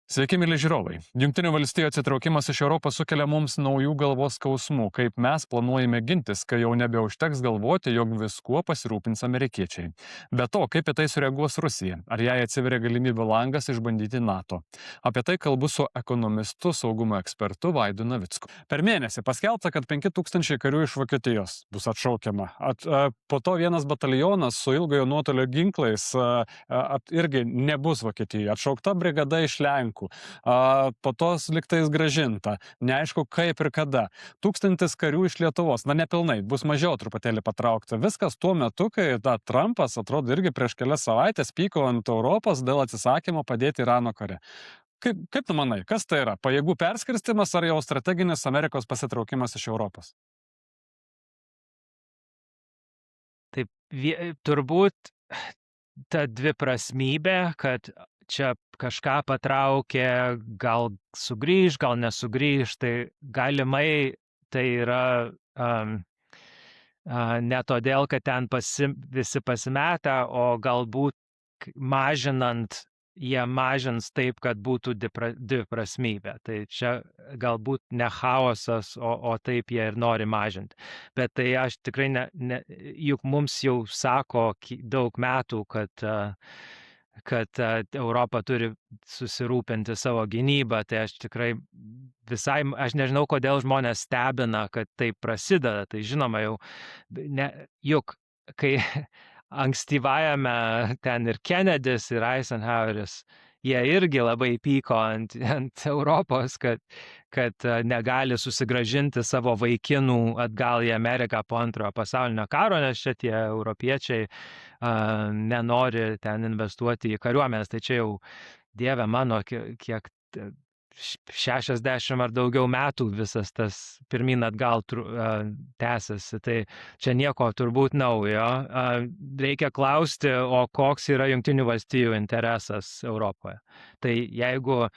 Sveiki, mėly žiūrovai. Jungtinių valstijų atsitraukimas iš Europos sukelia mums naujų galvos skausmų, kaip mes planuojame gintis, kai jau nebeužteks galvoti, jog viskuo pasirūpins amerikiečiai. Be to, kaip į tai sureaguos Rusija, ar jai atsiveria galimybių langas išbandyti NATO. Apie tai kalbu su ekonomistu, saugumo ekspertu Vaidu Navicku. Per mėnesį paskelbta, kad 5000 karių iš Vokietijos bus atšaukiama. Po to vienas batalionas su ilgojo nuotolio ginklais irgi nebus Vokietijoje. Atšaukta brigada iš Lenkų. Po to liktais gražinta. Neaišku, kaip ir kada. 1000 karių iš Lietuvos, nepilnai, bus mažiau truputėlį patraukta. Viskas tuo metu, kai Trumpas, atrodo, irgi prieš kelias savaitės pyko ant Europos dėl atsisakymo padėti Irano kare. Kaip tu manai, kas tai yra? Pajėgų perskirstimas ar jau strateginis Amerikos pasitraukimas iš Europos? Taip, turbūt ta dviprasmybė, kad čia kažką patraukė, gal sugrįž, gal nesugrįž, tai galimai tai yra ne todėl, kad ten visi pasimetę, o galbūt mažinant, jie mažins taip, kad būtų dviprasmybė. Tai čia galbūt ne chaosas, o taip jie ir nori mažinti. Bet tai aš tikrai juk mums jau sako daug metų, kad Europa turi susirūpinti savo gynybą, tai aš tikrai aš nežinau, kodėl žmonės stebina, kad tai prasideda. Tai žinoma jau, juk kai ankstyvajame ten ir Kennedys, ir Eisenhoweris, jie irgi labai pyko ant Europos, kad negali susigrąžinti savo vaikinų atgal į Ameriką po antrojo pasaulinio karo, nes čia tie europiečiai nenori ten investuoti į kariuomenės. Tai čia jau, Dieve mano, kiek 60 ar daugiau metų visas tas pirmin atgal tęsiasi. Tai čia nieko turbūt naujo. Reikia klausti, o koks yra Jungtinių valstijų interesas Europoje. Tai jeigu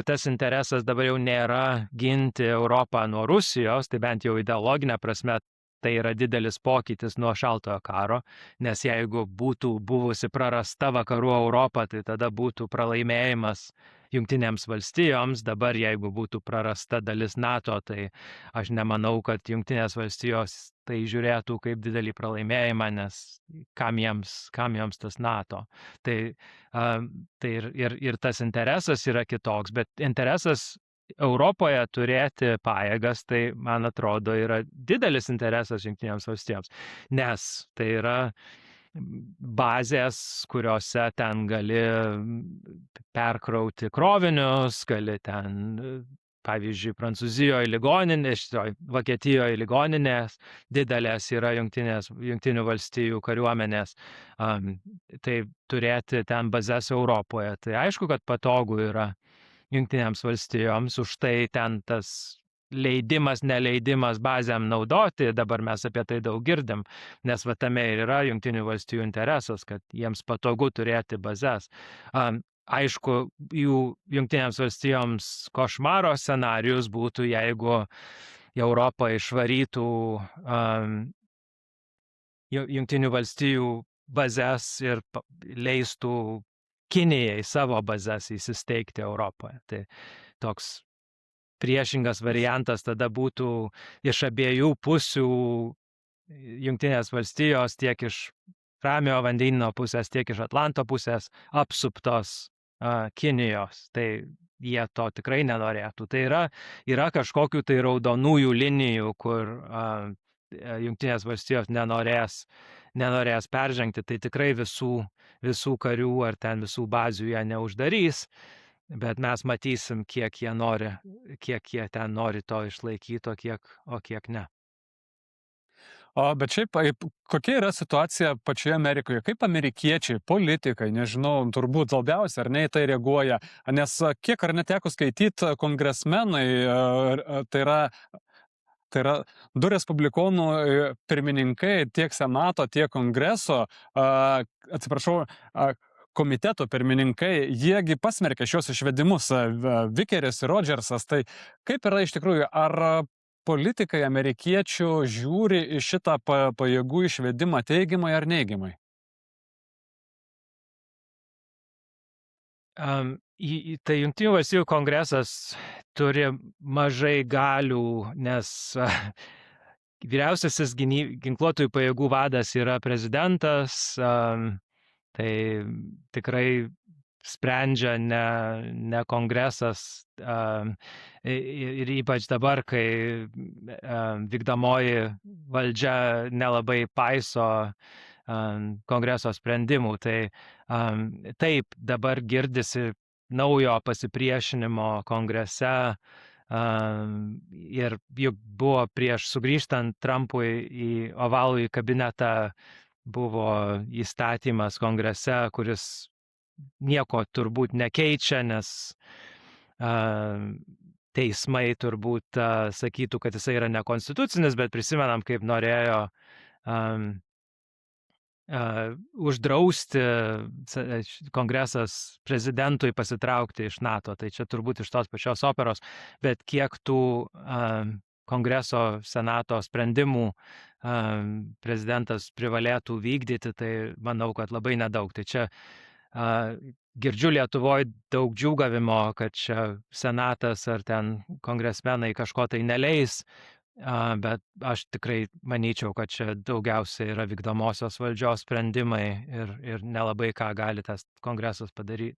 tas interesas dabar jau nėra ginti Europą nuo Rusijos, tai bent jau ideologinė prasme, tai yra didelis pokytis nuo šaltojo karo, nes jeigu būtų buvusi prarasta vakarų Europą, tai tada būtų pralaimėjimas Jungtinėms valstijoms. Dabar, jeigu būtų prarasta dalis NATO, tai aš nemanau, kad Jungtinės valstijos tai žiūrėtų kaip didelį pralaimėjimą, nes kam jiems tas NATO. Tai ir tas interesas yra kitoks, bet interesas Europoje turėti pajėgas, tai, man atrodo, yra didelis interesas Jungtinėms valstijoms, nes tai yra bazės, kuriuose ten gali perkrauti krovinius, gali ten, pavyzdžiui, Prancūzijoje Vokietijoje ligoninės didelės yra Jungtinių valstijų kariuomenės, tai turėti ten bazės Europoje. Tai aišku, kad patogu yra Jungtinėms valstijoms, už tai ten tas leidimas, neleidimas bazėm naudoti, dabar mes apie tai daug girdim, nes tame ir yra Jungtinių valstijų interesas, kad jiems patogu turėti bazės. Aišku, Jungtinėms valstijoms košmaro scenarijus būtų, jeigu Europą išvarytų Jungtinių valstijų bazės ir leistų Kinijai savo bazės įsisteigti Europoje. Tai toks priešingas variantas tada būtų iš abiejų pusių Jungtinės valstijos, tiek iš Ramiojo vandenyno pusės, tiek iš Atlanto pusės apsuptos Kinijos. Tai jie to tikrai nenorėtų. Tai yra kažkokių tai raudonųjų linijų, kur Jungtinės valstijos nenorės peržengti. Tai tikrai visų karių ar ten visų bazių jie neuždarys, bet mes matysim, kiek jie ten nori to išlaikyti, o kiek ne. Bet šiaip, kokia yra situacija pačioje Amerikoje? Kaip amerikiečiai, politikai, nežinau, turbūt labiausiai ar ne į tai reaguoja? Nes kiek ar neteko skaityti, kongresmenai, tai yra du respublikonų pirmininkai, tiek Senato, tiek Kongreso, komiteto pirmininkai, jiegi pasmerkė šios išvedimus, Vikeris ir Rodžersas. Tai kaip yra iš tikrųjų, ar politikai amerikiečių žiūri į šitą pajėgų išvedimą teigiamai ar neigiamai? Tai Jungtinių valstijų kongresas turi mažai galių, nes vyriausiasis ginkluotųjų pajėgų vadas yra prezidentas, tai tikrai sprendžia ne kongresas, ir ypač dabar, kai vykdomoji valdžia nelabai paiso kongreso sprendimų. Tai taip, dabar girdisi naujo pasipriešinimo kongrese, ir juk buvo prieš sugrįžtant Trumpui į ovalųjį kabinetą buvo įstatymas kongrese, kuris nieko turbūt nekeičia, nes teismai turbūt sakytų, kad jisai yra nekonstitucinis, bet prisimenam, kaip norėjo uždrausti kongresas prezidentui pasitraukti iš NATO. Tai čia turbūt iš tos pačios operos, bet kiek tų kongreso senato sprendimų prezidentas privalėtų vykdyti, tai manau, kad labai nedaug. Tai čia girdžiu Lietuvoje daug džiūgavimo, kad čia senatas ar ten kongresmenai kažko tai neleis, bet aš tikrai manyčiau, kad čia daugiausiai yra vykdomosios valdžios sprendimai ir nelabai ką gali tas kongresas padaryti.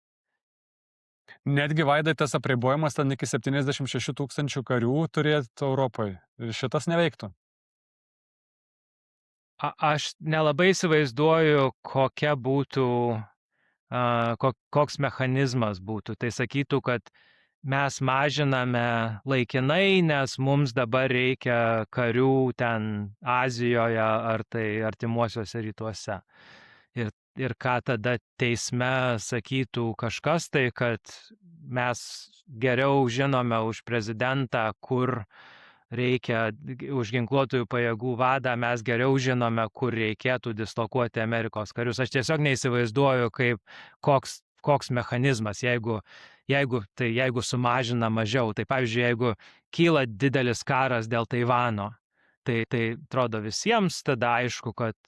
Netgi Vaidai tas apribojimas ten iki 76 000 karių turėtų Europoje. Šitas neveiktų. Aš nelabai įsivaizduoju, kokia būtų, koks mechanizmas būtų. Tai sakytų, kad mes mažiname laikinai, nes mums dabar reikia karių ten Azijoje ar tai artimuosiuose rytuose. Ir ką tada teisme sakytų kažkas tai, kad mes geriau žinome už prezidentą, kur reikia, už ginkluotųjų pajėgų vadą mes geriau žinome, kur reikėtų dislokuoti Amerikos karius. Aš tiesiog neįsivaizduoju, koks mechanizmas, jeigu sumažina mažiau. Tai pavyzdžiui, jeigu kyla didelis karas dėl Taivano, tai atrodo visiems tada aišku, kad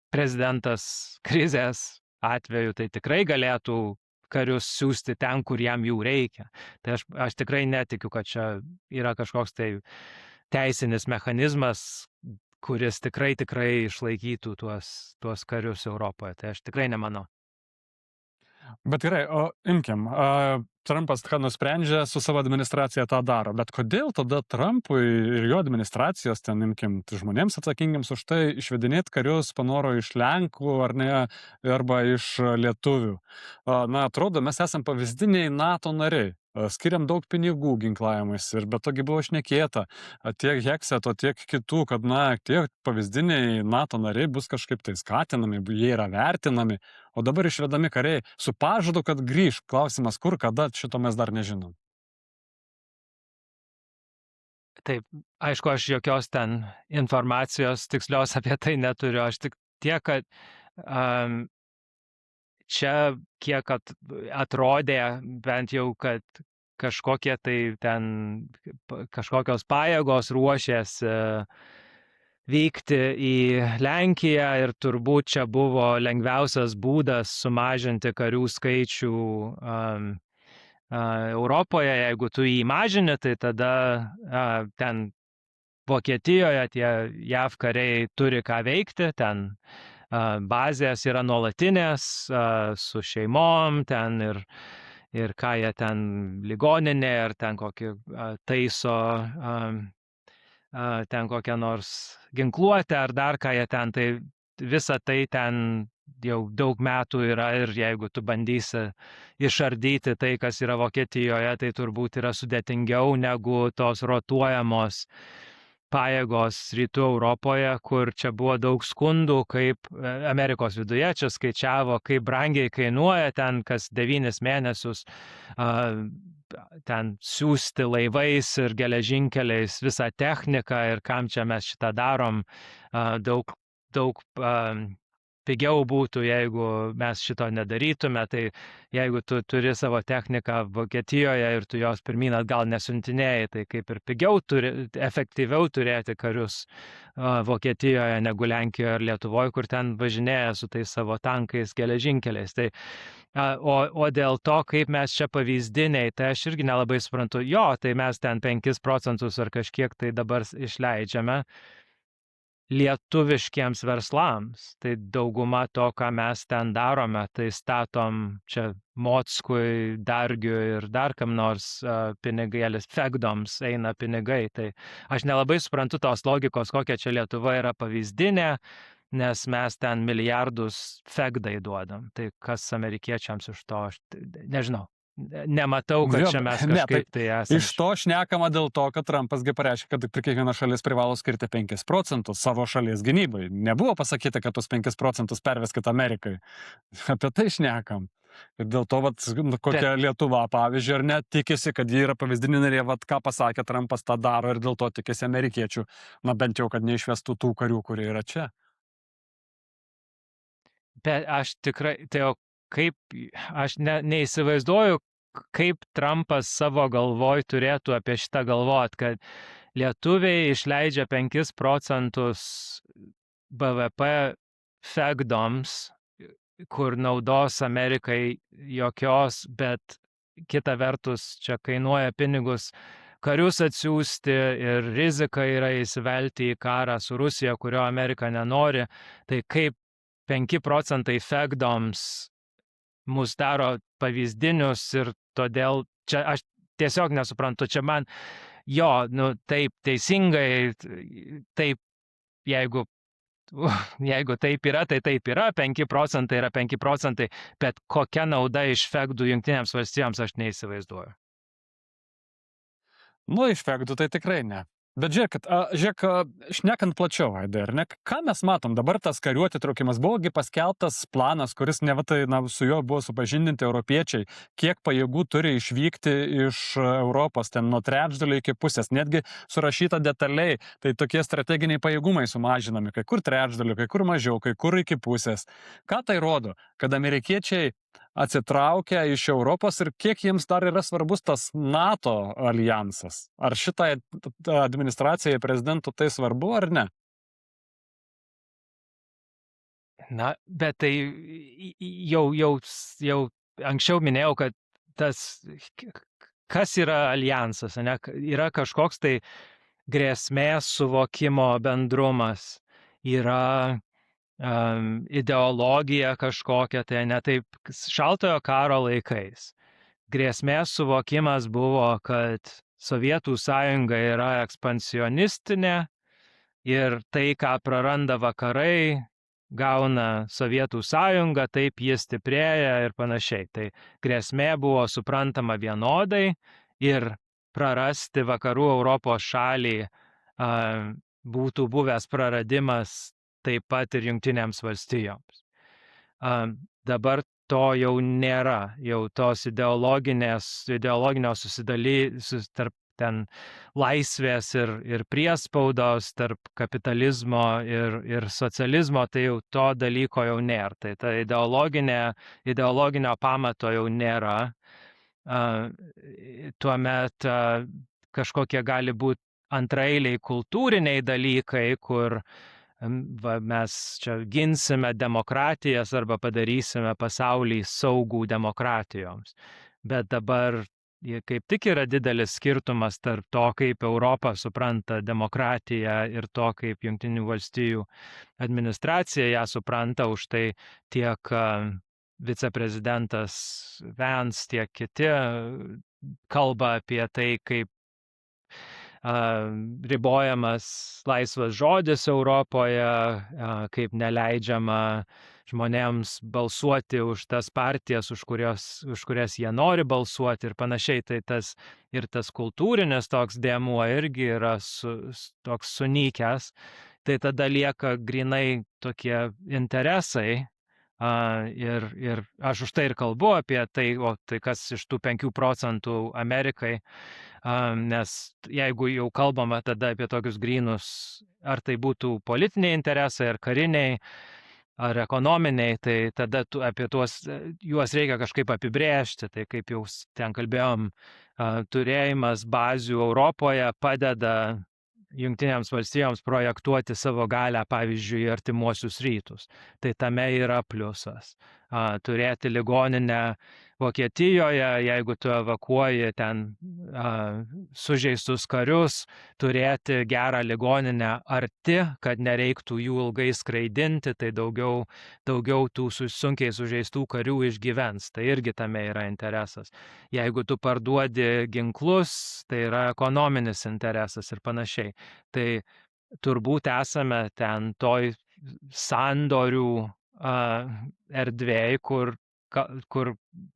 prezidentas krizės atveju tai tikrai galėtų karius siūsti ten, kur jam jų reikia. Tai aš tikrai netikiu, kad čia yra kažkoks tai teisinis mechanizmas, kuris tikrai išlaikytų tuos karius Europoje. Tai aš tikrai nemanau. Bet gerai, o imkim, Trumpas ką nusprendžia, su savo administracija tą daro, bet kodėl tada Trumpui ir jo administracijos, ten imkim, žmonėms atsakingiams už tai išvedinėti karius panoro iš Lenkų ar ne, arba iš lietuvių? Na, atrodo, mes esam pavyzdiniai NATO nariai. Skiriam daug pinigų ginklavimus ir be togi buvo šnekėta tiek Hekseto, tiek kitų, kad tie pavyzdiniai NATO nariai bus kažkaip tai skatinami, jie yra vertinami, o dabar išvedami kariai su pažadu, kad grįž. Klausimas, kur, kada, šito mes dar nežinom. Taip, aišku, aš jokios ten informacijos tikslios apie tai neturiu. Aš tik tiek, kad čia kiek atrodė bent jau, kad kažkokie tai ten kažkokios pajėgos ruošėsi vykti į Lenkiją ir turbūt čia buvo lengviausias būdas sumažinti karių skaičių Europoje. Jeigu tu jį mažini, tai tada ten Vokietijoje tie JAV kariai turi ką veikti, ten bazės yra nuolatinės su šeimom ten ir ką jie ten ligoninė ar ten kokį taiso ten kokią nors ginkluotę ar dar ką jie ten, tai visa tai ten jau daug metų yra ir jeigu tu bandysi išardyti tai, kas yra Vokietijoje, tai turbūt yra sudėtingiau negu tos rotuojamos pajėgos rytų Europoje, kur čia buvo daug skundų, kaip Amerikos viduje čia skaičiavo, kaip brangiai kainuoja ten kas 9 mėnesius ten siūsti laivais ir geležinkeliais visą techniką ir kam čia mes šitą darom, daug pigiau būtų, jeigu mes šito nedarytume, tai jeigu tu turi savo techniką Vokietijoje ir tu jos pirmyn atgal nesiuntinėjai, tai kaip ir pigiau efektyviau turėti karius Vokietijoje negu Lenkijoje ar Lietuvoje, kur ten važinėja su tais savo tankais, geležinkeliais. Tai, o dėl to, kaip mes čia pavyzdiniai, tai aš irgi nelabai suprantu, tai mes ten 5% ar kažkiek tai dabar išleidžiame lietuviškiems verslams. Tai dauguma to, ką mes ten darome, tai statom čia Mockui, Dargiui ir dar kam nors pinigėlis, Fegdoms eina pinigai. Tai aš nelabai suprantu tos logikos, kokia čia Lietuva yra pavyzdinė, nes mes ten milijardus Fegdai duodam. Tai kas amerikiečiams iš to, aš nežinau. Nematau, kad čia mes kažkaip tai esame. Iš to šnekama dėl to, kad Trumpas pareiškė, kad kiekviena šalis privalo skirti 5% savo šalies gynybai. Nebuvo pasakyti, kad tos 5% perveskit Amerikai. Apie tai šnekam. Ir dėl to, kokia Lietuva, pavyzdžiui, ar net tikisi, kad ji yra pavyzdinė narė, ką pasakė Trumpas, tą daro ir dėl to tikisi amerikiečių, bent jau, kad neišvestų tų karių, kurie yra čia. Bet aš tikrai, tai aš neįsivaizduoju, kaip Trumpas savo galvoj turėtų apie šitą galvot, kad lietuviai išleidžia 5% BVP Fegdoms, kur naudos Amerikai jokios, bet kita vertus čia kainuoja pinigus karius atsiųsti ir rizika yra įsivelti į karą su Rusija, kurio Amerika nenori. Tai kaip 5% Fegdoms mus daro pavyzdinius ir todėl čia aš tiesiog nesuprantu, čia man taip teisingai, taip jeigu taip yra, tai taip yra, 5% yra 5%, bet kokia nauda iš Fegdų Jungtinėms valstijoms aš neįsivaizduoju. Iš Fegdų tai tikrai ne. Bet žiūrėk, šnekant plačiau, Aidai, ar ne? Ką mes matom? Dabar tas karių atitraukimas buvogi paskelbtas planas, kuris su juo buvo supažindinti europiečiai, kiek pajėgų turi išvykti iš Europos, ten nuo trečdalio iki pusės, netgi surašyta detaliai, tai tokie strateginiai pajėgumai sumažinami, kai kur trečdalio, kai kur mažiau, kai kur iki pusės. Ką tai rodo? Kad amerikiečiai atsitraukia iš Europos ir kiek jiems dar yra svarbus tas NATO alijansas? Ar šitai administracijai prezidentų tai svarbu ar ne? Na, bet tai jau anksčiau minėjau, kad kas yra alijansas, ne? Yra kažkoks tai grėsmės suvokimo bendrumas, yra ideologija kažkokia, tai ne taip šaltojo karo laikais. Grėsmės suvokimas buvo, kad Sovietų sąjunga yra ekspansionistinė ir tai, ką praranda vakarai, gauna Sovietų sąjunga, taip jis stiprėja ir panašiai. Tai grėsmė buvo suprantama vienodai ir prarasti vakarų Europos šalį būtų buvęs praradimas taip pat ir Jungtinėms valstijoms. Dabar to jau nėra, jau tos ideologinio tarp ten laisvės ir priespaudos, tarp kapitalizmo ir socializmo, tai jau to dalyko jau nėra. Tai ta ideologinio pamato jau nėra. Tuomet kažkokie gali būti antraeiliai kultūriniai dalykai, kur mes čia ginsime demokratijas arba padarysime pasaulį saugų demokratijoms. Bet dabar kaip tik yra didelis skirtumas tarp to, kaip Europa supranta demokratiją ir to, kaip Jungtinių valstijų administracija ją supranta. Už tai tiek viceprezidentas Vance, tiek kiti kalba apie tai, kaip ribojamas laisvas žodis Europoje, kaip neleidžiama žmonėms balsuoti už tas partijas, už kurias jie nori balsuoti ir panašiai. Tai tas kultūrinis toks dėmuo irgi yra toks sunykęs. Tai tada lieka grinai tokie interesai. Ir aš už tai ir kalbu apie tai, tai kas iš tų 5% Amerikai, nes jeigu jau kalbama tada apie tokius grynus, ar tai būtų politiniai interesai ar kariniai, ar ekonominiai, tai tada apie juos reikia kažkaip apibrėžti. Tai kaip jau ten kalbėjom, turėjimas bazių Europoje padeda Jungtinėms valstijoms projektuoti savo galią, pavyzdžiui, į artimuosius rytus. Tai tame yra pliusas. Turėti ligoninę Vokietijoje, jeigu tu evakuoji ten sužeistus karius, turėti gerą ligoninę arti, kad nereiktų jų ilgai skraidinti, tai daugiau tų sunkiai sužeistų karių išgyvens. Tai irgi tame yra interesas. Jeigu tu parduodi ginklus, tai yra ekonominis interesas ir panašiai. Tai turbūt esame ten toj sandorių erdvėj, kur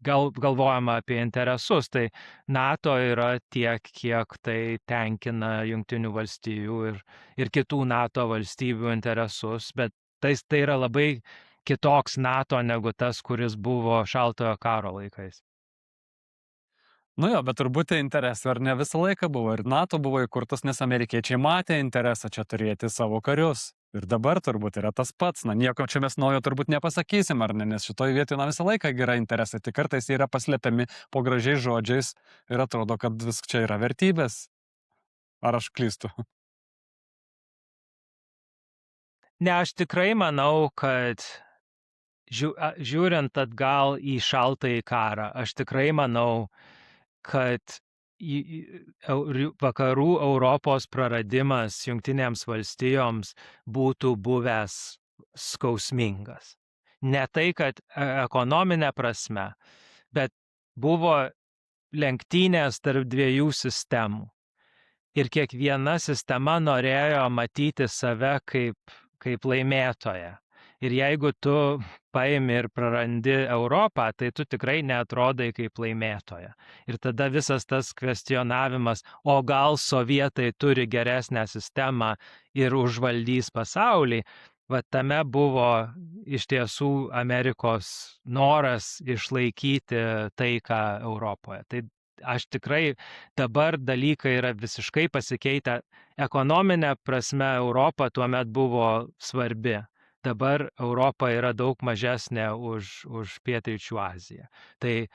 galvojama apie interesus. Tai NATO yra tiek, kiek tai tenkina Jungtinių valstijų ir kitų NATO valstybių interesus, bet tai yra labai kitoks NATO negu tas, kuris buvo Šaltojo karo laikais. Nu jo, bet turbūt tie interesai ar ne visą laiką buvo. Ir NATO buvo įkurtas, nes amerikiečiai matė interesą čia turėti savo karius. Ir dabar turbūt yra tas pats. Na, nieko čia mes naujo turbūt nepasakysim, ar ne? Nes šitoje vietoje visą laiką yra interesai. Tik kartais jie yra paslepiami po gražiais žodžiais ir atrodo, kad vis čia yra vertybės. Ar aš klystu? Ne, aš tikrai manau, kad žiūrint atgal į Šaltąjį karą, aš tikrai manau, kad vakarų Europos praradimas Jungtinėms valstijoms būtų buvęs skausmingas. Ne tai, kad ekonominė prasme, bet buvo lenktynės tarp dviejų sistemų. Ir kiekviena sistema norėjo matyti save kaip laimėtoją. Ir jeigu tu paimi ir prarandi Europą, tai tu tikrai neatrodai kaip laimėtoja. Ir tada visas tas kvestionavimas, o gal sovietai turi geresnę sistemą ir užvaldys pasaulį, va tame buvo iš tiesų Amerikos noras išlaikyti taiką Europoje. Tai aš tikrai dabar dalykai yra visiškai pasikeitę. Ekonominė prasme Europa tuomet buvo svarbi. Dabar Europa yra daug mažesnė už Pietryčių Aziją. Tai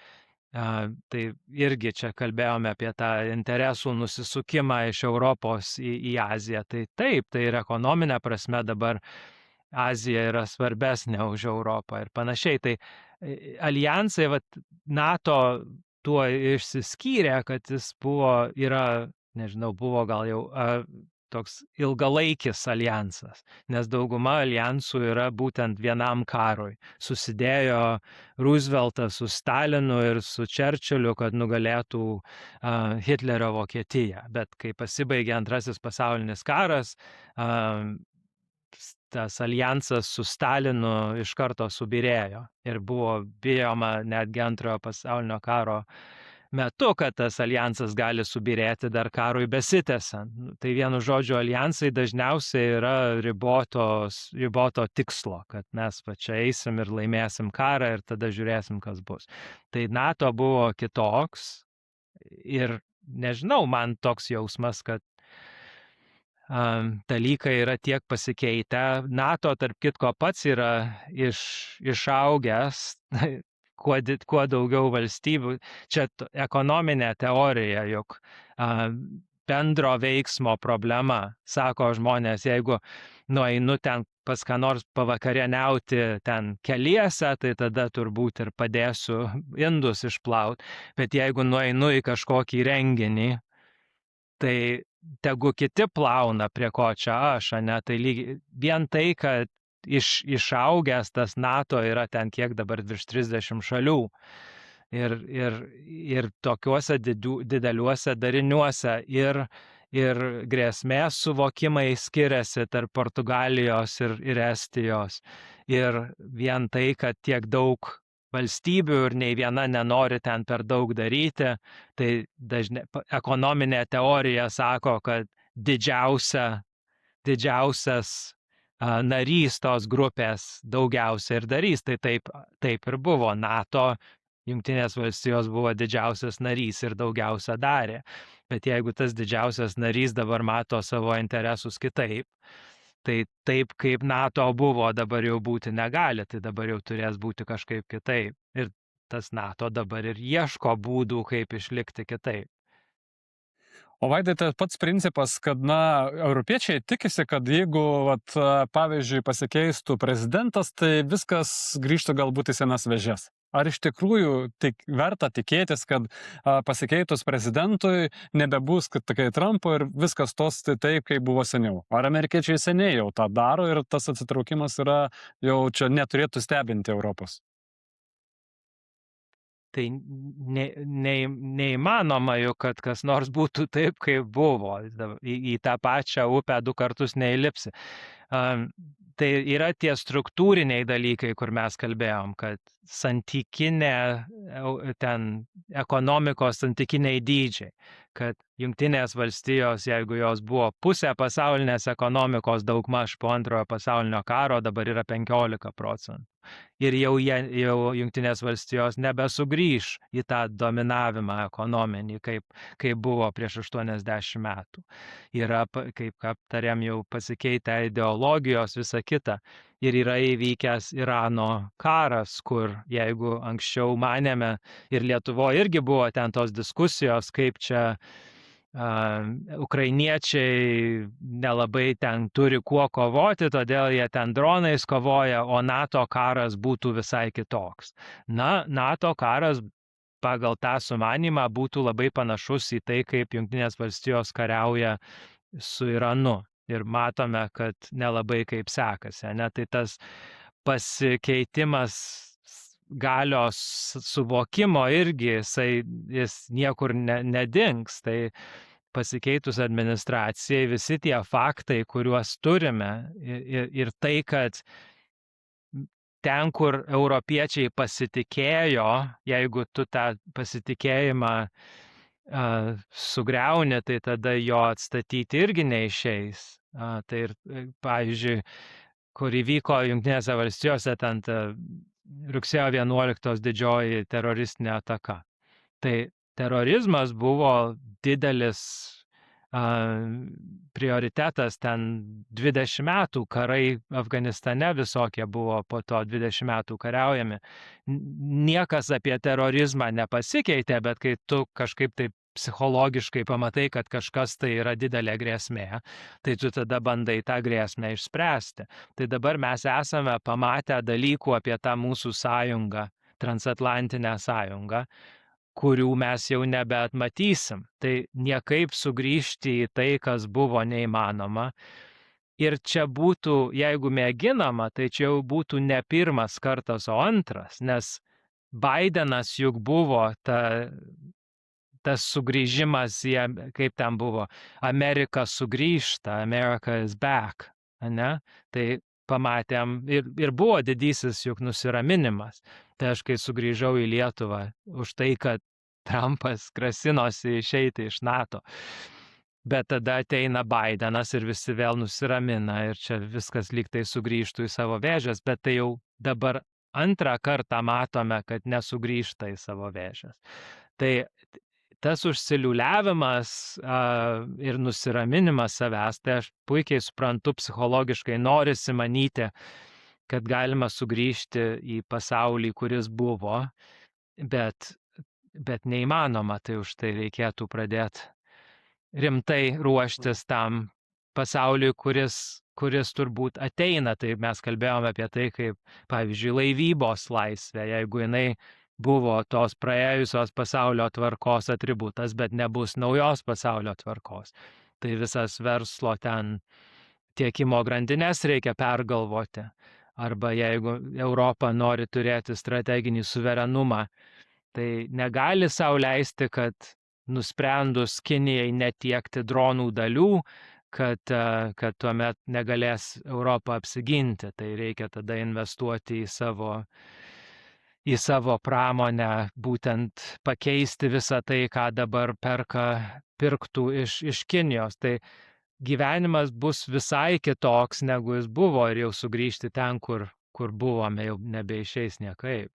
irgi čia kalbėjome apie tą interesų nusisukimą iš Europos į Aziją. Tai taip, tai ir ekonominė prasme dabar Azija yra svarbesnė už Europą ir panašiai. Tai alijansai, NATO tuo išsiskyrė, kad jis buvo gal jau toks ilgalaikis alijansas, nes dauguma alijansų yra būtent vienam karui. Susidėjo Rooseveltas su Stalinu ir su Churchillu, kad nugalėtų Hitlerio Vokietiją. Bet kai pasibaigė Antrasis pasaulinis karas, tas alijansas su Stalinu iš karto subyrėjo ir buvo bijoma netgi Antrojo pasaulinio karo metu, kad tas alijansas gali subyrėti dar karui besitęsiant. Tai vienu žodžiu, alijansai dažniausiai yra riboto tikslo, kad mes čia eisim ir laimėsim karą ir tada žiūrėsim, kas bus. Tai NATO buvo kitoks ir nežinau, man toks jausmas, kad dalykai yra tiek pasikeitę. NATO, tarp kitko, pats yra išaugęs, kuo daugiau valstybių. Čia ekonominė teorija, jog bendro veiksmo problema, sako žmonės, jeigu nueinu ten pas ką nors pavakarieniauti ten keliese, tai tada turbūt ir padėsiu indus išplaut. Bet jeigu nueinu į kažkokį renginį, tai tegu kiti plauna, prie ko čia aš, ne? Tai vien tai, kad išaugęs tas NATO yra ten kiek dabar virš 30 šalių. Ir tokiuose dideliuose dariniuose ir grėsmės suvokimai skiriasi tarp Portugalijos ir Estijos. Ir vien tai, kad tiek daug valstybių ir nei viena nenori ten per daug daryti, tai ekonominė teorija sako, kad didžiausias narys tos grupės daugiausia ir darys. Tai taip ir buvo. NATO, Jungtinės valstijos buvo didžiausias narys ir daugiausia darė. Bet jeigu tas didžiausias narys dabar mato savo interesus kitaip, Tai taip, kaip NATO buvo, dabar jau būti negali, tai dabar jau turės būti kažkaip kitaip. Ir tas NATO dabar ir ieško būdų, kaip išlikti kitaip. O Vaidai, tai pats principas, kad, europiečiai tikisi, kad jeigu, pavyzdžiui, pasikeistų prezidentas, tai viskas grįžtų galbūt į senas vėžes. Ar iš tikrųjų verta tikėtis, kad pasikeitus prezidentui nebebus, kad tokia Trumpo ir viskas tos taip, kaip buvo seniau? Ar amerikiečiai seniai jau tą daro ir tas atsitraukimas yra jau čia neturėtų stebinti Europos? Tai neįmanoma jau, kad kas nors būtų taip, kaip buvo. Į tą pačią upę 2 kartus neįlipsi. Tai yra tie struktūriniai dalykai, kur mes kalbėjom, kad santykinė ten ekonomikos santykiniai dydžiai, kad Jungtinės valstijos, jeigu jos buvo pusė pasaulinės ekonomikos daugmaž po Antrojo pasaulinio karo, dabar yra 15%. Ir jau Jungtinės valstijos nebesugrįš į tą dominavimą ekonominį, kaip buvo prieš 80 metų. Yra, kaip aptarėm, jau pasikeitę ideologijos, visa kita. Ir yra įvykęs Irano karas, kur jeigu anksčiau manėme, ir Lietuvoje irgi buvo ten tos diskusijos, kaip čia ukrainiečiai nelabai ten turi kuo kovoti, todėl jie ten dronais kovoja, o NATO karas būtų visai kitoks. NATO karas pagal tą sumanimą būtų labai panašus į tai, kaip Jungtinės valstijos kariauja su Iranu. Ir matome, kad nelabai kaip sekasi. Tai tas pasikeitimas galios suvokimo irgi, jis niekur nedings. Tai pasikeitus administracijai visi tie faktai, kuriuos turime ir tai, kad ten, kur europiečiai pasitikėjo, jeigu tu tą pasitikėjimą sugriauni, tai tada jo atstatyti irgi neišeis. Tai ir, pavyzdžiui, kur įvyko Jungtinėse valstijose ten rugsėjo 11 didžioji teroristinė ataka. Tai terorizmas buvo didelis prioritetas ten 20 metų, karai Afganistane visokie buvo po to 20 metų kariaujami. Niekas apie terorizmą nepasikeitė, bet kai tu kažkaip taip psichologiškai pamatai, kad kažkas tai yra didelė grėsmė, tai tu tada bandai tą grėsmę išspręsti. Tai dabar mes esame pamatę dalykų apie tą mūsų sąjungą, transatlantinę sąjungą, kurių mes jau nebeatmatysim. Tai niekaip sugrįžti į tai, kas buvo neįmanoma. Ir čia būtų, jeigu mėginama, tai čia jau būtų ne pirmas kartas, o antras, nes Bidenas juk buvo tas sugrįžimas, kaip ten buvo, Amerika sugrįžta, America is back, ne? Tai pamatėm ir buvo didysis juk nusiraminimas. Tai aš, kai sugrįžau į Lietuvą už tai, kad Trumpas grasinosi išeiti iš NATO. Bet tada ateina Bidenas ir visi vėl nusiramina ir čia viskas lyg tai sugrįžtų į savo vėžes, bet tai jau dabar antrą kartą matome, kad nesugrįžta į savo vėžes. Tai tas užsiliuliavimas ir nusiraminimas savęs, tai aš puikiai suprantu psichologiškai, norisi manyti, kad galima sugrįžti į pasaulį, kuris buvo, bet neįmanoma, tai už tai reikėtų pradėti rimtai ruoštis tam pasauliui, kuris turbūt ateina. Tai mes kalbėjome apie tai, kaip, pavyzdžiui, laivybos laisvė, jeigu jinai buvo tos praėjusios pasaulio tvarkos atributas, bet nebus naujos pasaulio tvarkos. Tai visas verslo ten tiekimo grandinės reikia pergalvoti. Arba jeigu Europa nori turėti strateginį suverenumą, tai negali sau leisti, kad nusprendus Kinijai netiekti dronų dalių, kad tuomet negalės Europą apsiginti. Tai reikia tada investuoti į savo pramonę, būtent pakeisti visą tai, ką dabar pirktų iš Kinijos. Tai gyvenimas bus visai kitoks, negu jis buvo, ir jau sugrįžti ten, kur buvome, jau nebeišeis niekaip.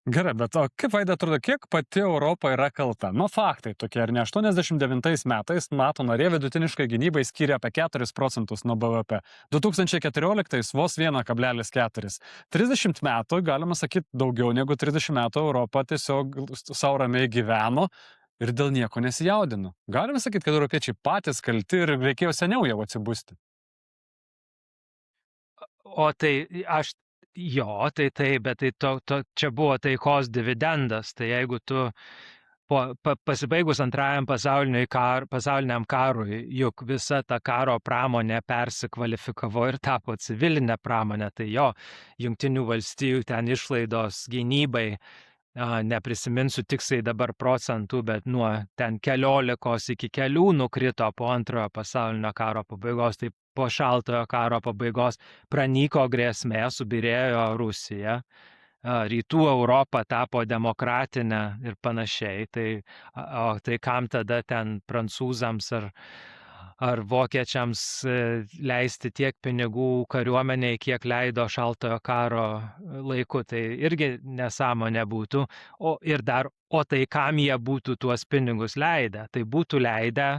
Gerai, bet o kaip Vaida atrodo, kiek pati Europa yra kalta? Nu, faktai tokie, ar ne? 89 metais NATO narė vidutiniškai gynybai skiria apie 4% nuo BVP. 2014 vos 1,4. 30 metų, galima sakyti, daugiau negu 30 metų Europa tiesiog savo ramiai gyveno ir dėl nieko nesijaudino. Galime sakyti, kad europiečiai patys kalti ir reikėjo seniau jau atsibusti. O tai aš jo, tai taip, bet tai čia buvo taikos dividendas. Tai jeigu tu pasibaigus antrajam pasauliniam karui, juk visa ta karo pramonė persikvalifikavo ir tapo civilinė pramonė, tai jo, Jungtinių valstijų ten išlaidos gynybai, neprisiminsiu tiksliai dabar procentų, bet nuo ten 14 iki kelių nukrito po antrojo pasaulinio karo pabaigos, tai po šaltojo karo pabaigos pranyko grėsmė, subirėjo Rusija, rytų Europa tapo demokratinė ir panašiai, tai kam tada ten prancūzams ar vokiečiams leisti tiek pinigų kariuomeniai, kiek leido šaltojo karo laiku, tai irgi nesąmonė būtų. O tai kam jie būtų tuos pinigus leidę? Tai būtų leidę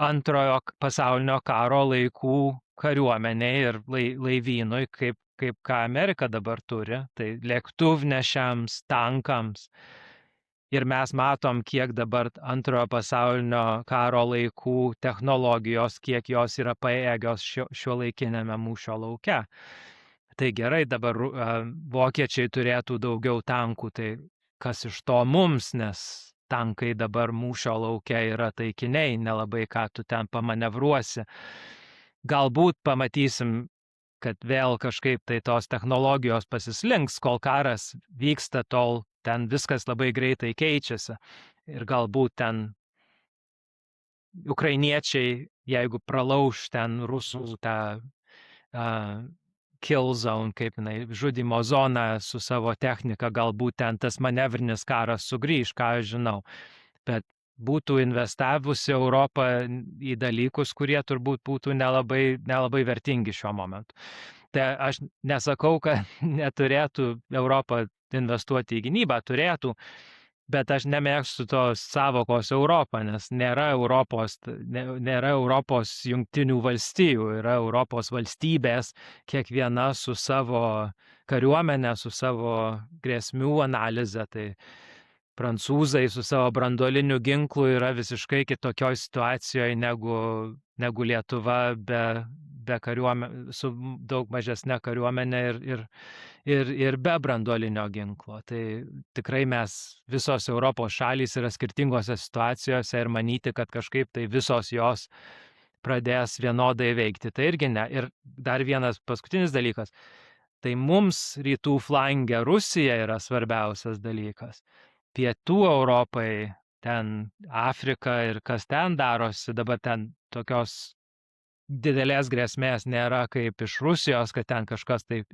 antrojo pasaulinio karo laikų kariuomeniai ir laivynui, kaip ką Amerika dabar turi, tai lėktuvnešiams, tankams. Ir mes matom, kiek dabar antrojo pasaulinio karo laikų technologijos, kiek jos yra pajėgios šiuolaikinėme mūšio lauke. Tai gerai, dabar vokiečiai turėtų daugiau tankų, tai kas iš to mums, nes tankai dabar mūšio lauke yra taikiniai, nelabai ką tu ten pamanevruosi. Galbūt pamatysim, kad vėl kažkaip tai tos technologijos pasislinks, kol karas vyksta, tol ten viskas labai greitai keičiasi. Ir galbūt ten ukrainiečiai, jeigu pralauš ten rusų tą kill zone, kaip jinai, žudimo zoną su savo technika, galbūt ten tas manevrinis karas sugrįž, ką aš žinau. Bet būtų investavusi Europą į dalykus, kurie turbūt būtų nelabai vertingi šiuo momentu. Tai aš nesakau, kad neturėtų Europą investuoti į gynybą, turėtų, bet aš nemėgstu tos savokos Europą, nes nėra Europos jungtinių valstijų, yra Europos valstybės, kiekviena su savo kariuomenė, su savo grėsmių analize. Tai prancūzai su savo branduoliniu ginklu yra visiškai kitokioj situacijoje negu Lietuva be kariuomenė, su daug mažesnė kariuomenė ir be branduolinio ginklo. Tai tikrai mes, visos Europos šalys yra skirtingose situacijose ir manyti, kad kažkaip tai visos jos pradės vienodai veikti. Tai irgi ne. Ir dar vienas paskutinis dalykas. Tai mums rytų flange Rusija yra svarbiausias dalykas. Pietų Europai, ten Afrika ir kas ten darosi, dabar ten tokios didelės grėsmės nėra kaip iš Rusijos, kad ten kažkas taip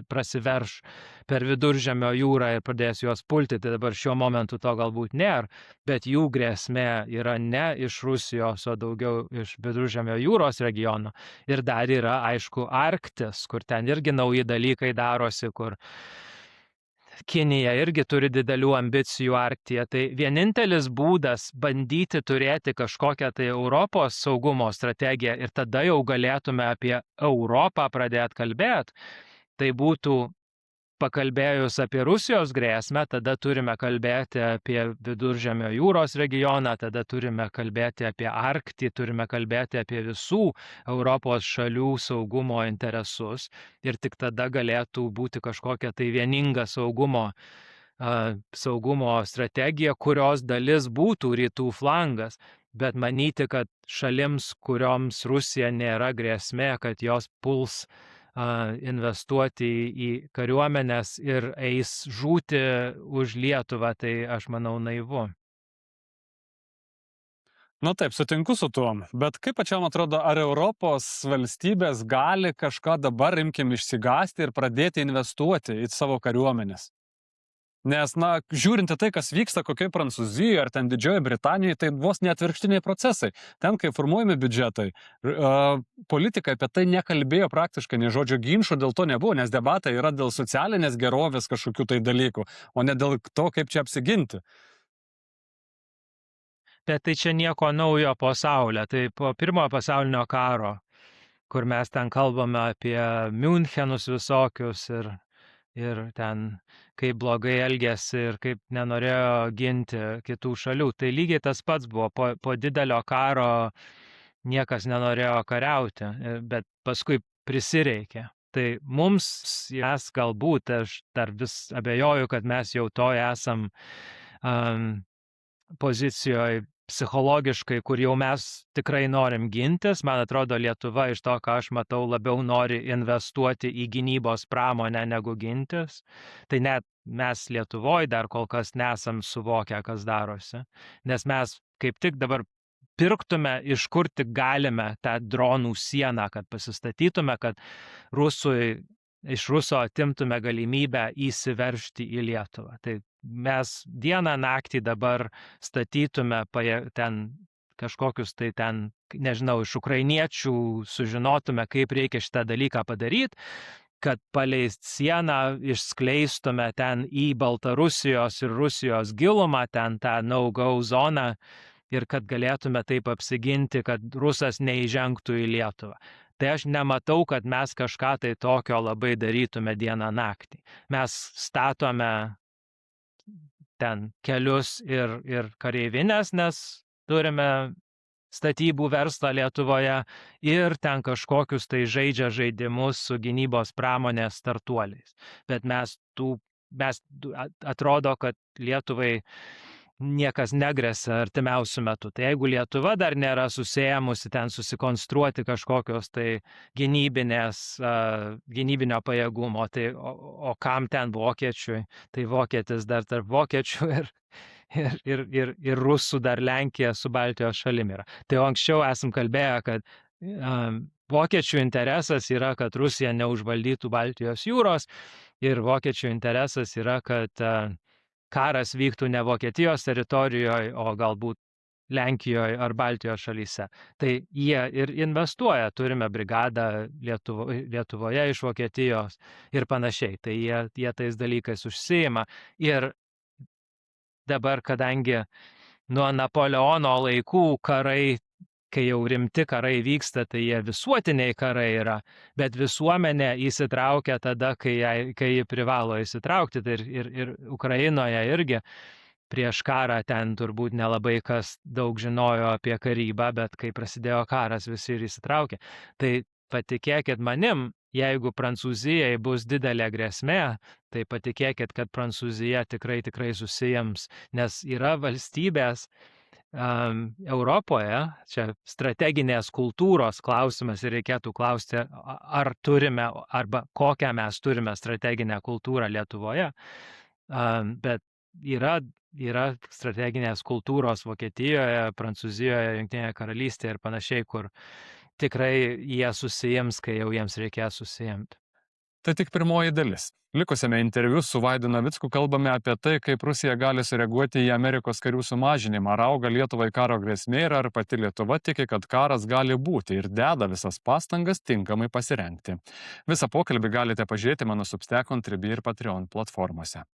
prasiverš per Viduržemio jūrą ir pradės juos pulti, tai dabar šiuo momentu to galbūt nėra, bet jų grėsmė yra ne iš Rusijos, o daugiau iš Viduržemio jūros regiono. Ir dar yra, aišku, Arktis, kur ten irgi nauji dalykai darosi, kur Kinija irgi turi didelių ambicijų Arktyje. Tai vienintelis būdas bandyti turėti kažkokią tai Europos saugumo strategiją ir tada jau galėtume apie Europą pradėti kalbėti, tai būtų pakalbėjus apie Rusijos grėsmę, tada turime kalbėti apie Viduržemio jūros regioną, tada turime kalbėti apie Arktį, turime kalbėti apie visų Europos šalių saugumo interesus ir tik tada galėtų būti kažkokia tai vieninga saugumo strategija, kurios dalis būtų rytų flangas. Bet manyti, kad šalims, kurioms Rusija nėra grėsmė, kad jos puls investuoti į kariuomenės ir eis žūti už Lietuvą, tai aš manau naivu. Na taip, sutinku su tuo, bet kaip pačiam atrodo, ar Europos valstybės gali kažką dabar, imkim, išsigąsti ir pradėti investuoti į savo kariuomenės? Nes, na, žiūrint į tai, kas vyksta kokiai Prancūzijoje ar ten Didžiojoje Britanijoje, tai vos neatvirkštiniai procesai. Ten, kai formuojami biudžetai, politikai apie tai nekalbėjo praktiškai, nei žodžio ginčų dėl to nebuvo, nes debatai yra dėl socialinės gerovės kažkokių tai dalykų, o ne dėl to, kaip čia apsiginti. Bet tai čia nieko naujo po saulė. Tai po pirmojo pasaulinio karo, kur mes ten kalbame apie Münchenus visokius ir ten kaip blogai elgėsi ir kaip nenorėjo ginti kitų šalių. Tai lygiai tas pats buvo. Po didelio karo niekas nenorėjo kariauti, bet paskui prisireikė. Tai mums, mes galbūt, aš dar vis abejoju, kad mes jau to esam pozicijoje psichologiškai, kur jau mes tikrai norim gintis. Man atrodo, Lietuva iš to, ką aš matau, labiau nori investuoti į gynybos pramonę negu gintis. Tai net mes Lietuvoje dar kol kas nesam suvokę, kas darosi. Nes mes kaip tik dabar pirktume, iš kur tik galime tą dronų sieną, kad pasistatytume, kad iš Ruso atimtume galimybę įsiveržti į Lietuvą. Tai mes dieną naktį dabar statytume ten kažkokius tai ten, nežinau, iš ukrainiečių sužinotume, kaip reikia šitą dalyką padaryti, kad palei sieną išskleistume ten į Baltarusijos ir Rusijos gilumą, ten tą no-go zoną ir kad galėtume taip apsiginti, kad rusas neįžengtų į Lietuvą. Tai aš nematau, kad mes kažką tai tokio labai darytume dieną naktį. Mes statome ten kelius ir kareivinės, nes turime statybų verslą Lietuvoje ir ten kažkokius tai žaidžia žaidimus su gynybos pramonės startuoliais. Bet mes atrodo, kad Lietuvai niekas negresia artimiausių metų. Tai jeigu Lietuva dar nėra susėmusi ten susikonstruoti kažkokios tai gynybinio pajėgumo, tai o kam ten vokiečiui? Tai vokietis dar tarp vokiečių ir rusų dar Lenkija su Baltijos šalim yra. Tai anksčiau esam kalbėję, kad vokiečių interesas yra, kad Rusija neužvaldytų Baltijos jūros ir vokiečių interesas yra, kad karas vyktų ne Vokietijos teritorijoje, o galbūt Lenkijoje ar Baltijos šalyse. Tai jie ir investuoja, turime brigadą Lietuvoje iš Vokietijos ir panašiai. Tai jie tais dalykais užsiima. Ir dabar, kadangi nuo Napoleono laikų karai, kai jau rimti karai vyksta, tai jie visuotiniai karai yra, bet visuomenė įsitraukia tada, kai ji privalo įsitraukti. Tai ir Ukrainoje irgi prieš karą ten turbūt nelabai kas daug žinojo apie karybą, bet kai prasidėjo karas, visi ir įsitraukė. Tai patikėkit manim, jeigu Prancūzijai bus didelė grėsmė, tai patikėkit, kad Prancūzija tikrai susijims, nes yra valstybės Europoje, čia strateginės kultūros klausimas ir reikėtų klausti, ar turime arba kokią mes turime strateginę kultūrą Lietuvoje, bet yra strateginės kultūros Vokietijoje, Prancūzijoje, Jungtinėje karalystėje ir panašiai, kur tikrai jie susijims, kai jau jiems reikės susijimti. Tai tik pirmoji dalis. Likusiame interviu su Vaidu Navicku kalbame apie tai, kaip Rusija gali sureaguoti į Amerikos karių sumažinimą, ar auga Lietuvai karo grėsmė ir ar pati Lietuva tiki, kad karas gali būti ir deda visas pastangas tinkamai pasirengti. Visą pokalbį galite pažiūrėti mano Substack, Contribui ir Patreon platformose.